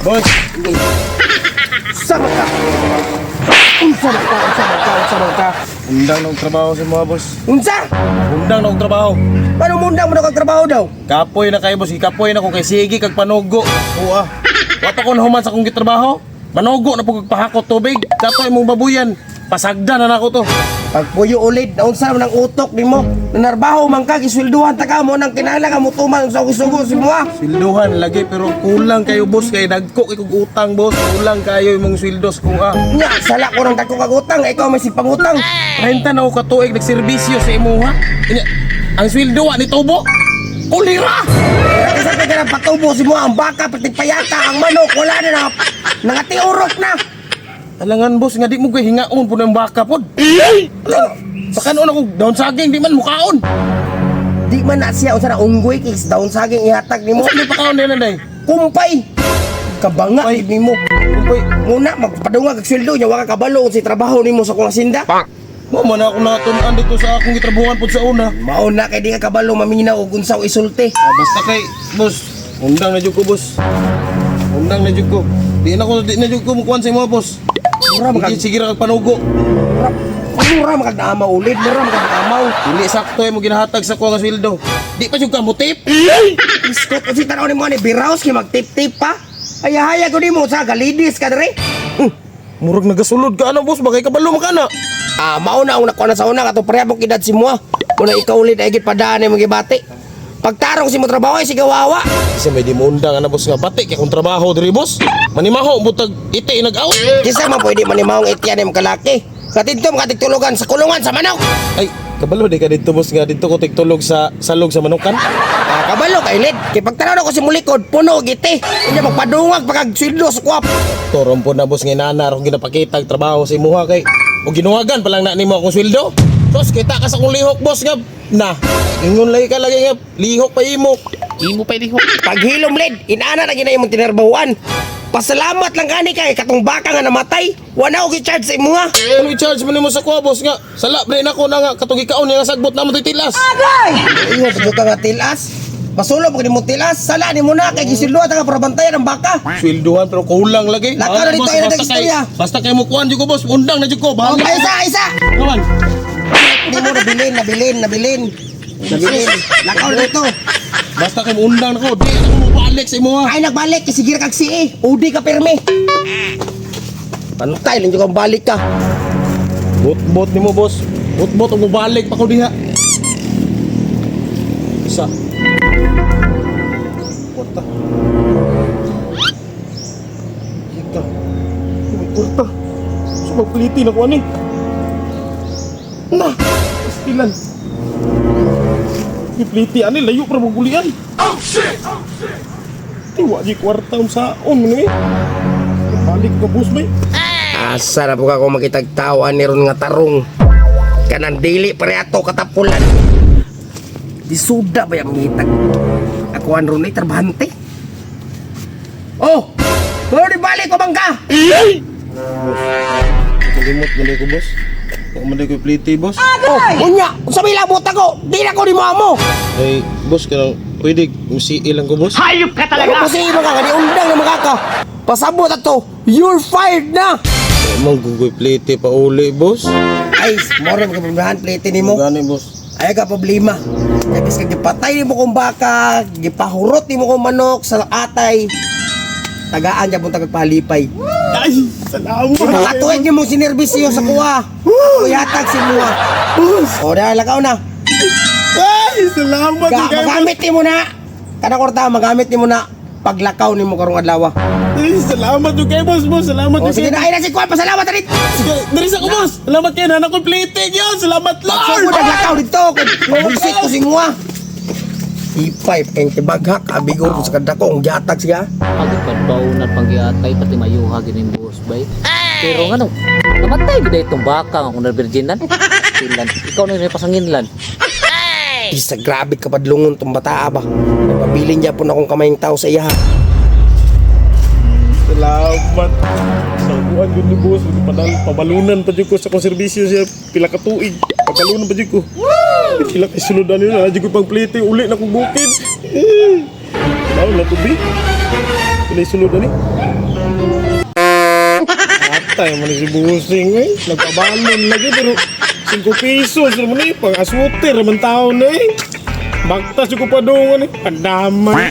Boss, Sama ka. Unsa ka. undang na og trabaho sa mga boss. Unsa? Undang na og trabaho. Paano mundang mo na kang trabaho daw? Kapoy na kayo boss, ikapoy na ko kay sige kag panugo. Oo ah. Wato ko nahuman sa akong gitrabaho. Manugo na po kag pahakot tubig. Kato imong babuyan. Pasagda na nako to. Pagpuyo ulit, naunsa man ang utok nimo. Nanarbaho man ka, giswelduhan ta ka mo nang kinala ka mo tuman sa sugo si mo ah. Sweldohan lagi pero kulang kayo boss kay dagko kay kog utang boss. Kulang kayo imong sweldos ko ah. Nya, sala ko nang dako kag utang, ikaw may sipangutang. Renta na ako katuig nagserbisyo sa imo ha. Inya, ang sweldo ni tubo. Ulira! Kasi ka na patubo si mo ang baka, pati payata, ang manok, wala na nangatiurok na. Alangan boss nga di mo kay hingaon po ng baka pod. Sa kanon ako down saging di man mukaon. Di man na siya unsa na unggoy kay daon saging ihatag nimo. Mo pa kaon nila day. Kumpay. Kabanga Kumpay. nimo. Kumpay, Muna magpadungag og sweldo nya wa ka kabalo si trabaho nimo sa kulang sinda. mo man ako natun-an dito sa akong gitrabuhan pod sa una. Mao na kay di ka kabalo maminaw og unsaw isulti. Basta kay boss, undang na jud ko boss. Undang na jud ko. Di na jud ko mukuan sa imo boss. Mura magag Sige ra kag panugo. mura magag-amaw ulit, mura magag-amaw. Dili sakto mo ginahatag sa ko nga sweldo. Di pa jud ka mutip. Iskot kasi tanaw nimo ni biraos kay magtip-tip pa. Haya-haya ko nimo sa galidis ka dere. Murag nagasulod ka ano boss, bagay kabalo man kana. Mao na ang nakuha na sa una katong parehong kidad si mo. Muna ikaw ulit ay git padaan mo gibati. Pagtarong si mo trabaho ay sigawawa. Kasi may dimundang ana boss nga batik kay kung trabaho diri boss. Manimaho butag iti nag-out. Kisa man pwede manimahong itiyan ng kalaki. Katidto makatigtulugan sa kulungan sa manok. Ay, kabalo di ka dito boss nga dito ko tigtulog sa salog sa manukan. Kabalo kay lid. Kay pagtanaw ko si mulikod, puno giti. Hindi magpadungag pagkagsildo sa kuwap. Toron po na boss nga inana ro ginapakita ang trabaho sa imuha kay o ginuwagan pa lang na nimo akong sweldo. Boss, kita ka sa akong lihok boss nga na. Ingon lagi ka lagi nga lihok pa imo. Imo pa ini ho. Paghilom lid, inana na ginay mong tinarbahuan. Pasalamat lang gani kay katong baka nga namatay. Wala ko gi-charge sa imuha. Ano i-charge mo nimo sa kuha boss nga? Sala bre nako na nga katong ikaon nga sagbot na mo tilas. Ingon sa ka nga tilas. Pasulo pag mo tilas, sala ni mo na kay gisilduhan ta nga para bantayan ang baka. Sweldohan pero kulang lagi. Laka na dito, boss, ayun ang basta istorya. basta kay mo kuan jud ko boss, undang na jud ko. Bahala. Okay, isa. Kaman. Hindi mo nabilin. Lakaw na dito. Basta kay mo undang nako, di ako mo balik sa imuha. Ay nagbalik kasi gira kag si Udi ka pirmi. Pantay lang yung balik ka. Bot nimo boss. Bot mo balik pa ko diha. Isa. Kwarta. Ika. Kwarta. Sumag pliti na ko ani. Na. Ilan. Ipliti ani layo para magulian. Oh shit. Tiwa di kwarta saon mo ni. Balik ka boss bay. Asa na po ka kung makitagtawan ni ron nga tarong. Kanang dili pare ato katapulan. Di suda ba yung ngitag? Ako ron ay trabahante. Oh! Pero di balik ko bangka! Kalimot man ko boss. Ako man ko pliti boss. Oh! Unya! Kung sabi labot ako, di na ko di mo amo! Ay boss kanang pwede si ilang ko boss. Hayop ka talaga. Kasi mo ka, di undang na makaka. Pasabot ato, you're fired na! Amang gugoy pliti pa uli boss. Ay, more mga problemahan, plate ni mo. Gani boss. Ay ka problema. Kasi kag gipatay ni mo kong baka, gipahurot ni mo kong manok sa atay. Tagaan niya punta kagpalipay. Ay, salamat. Nakatuwid niyo mong sinervisyo sa kuha. Kuyatag si Mua. O, dahil lakaw na. Ay, salamat. Magamit ni mo na. Kada korta, magamit ni mo na. Paglakaw ni mo karong adlaw. Ay, salamat yung kay boss. Salamat O, yung sige na, ay na si Kuan. Pasalamat na rin. Narisa ko boss. Salamat kayo na nakomplete yun. Salamat Magsog mo Lord. naglakaw dito. Bullshit ko si Mua. Ipay, kayong tibaghak. Abigo ko sa kadako. Ang giatag siya. Agad pa na panggiatay pati mayuha gining boss bay. Pero nga no, namatay gid itong baka nga kung virginan. Ilan, ikaw na yung pasanginlan. Isa grabe ka padlungon tong bata ba. Pabilin niya po na akong kamayang tao sa iya. Salamat. Sa buwan yun ni boss. Pabalunan pa dyan ko sa konserbisyo siya. Pila ka tuig. Pagkalunan pa dyan ko. Pila ka suludan yun. Nadyan ko pang plite. Uli na kong bukid. Salamat na to, B. Pilih sulod ni. Atay man si Busing eh. Nagpabalon lagi pero 5 pesos naman eh. Pang-asuter naman taon eh. Bagtas yung kupadungan eh. Pandamay.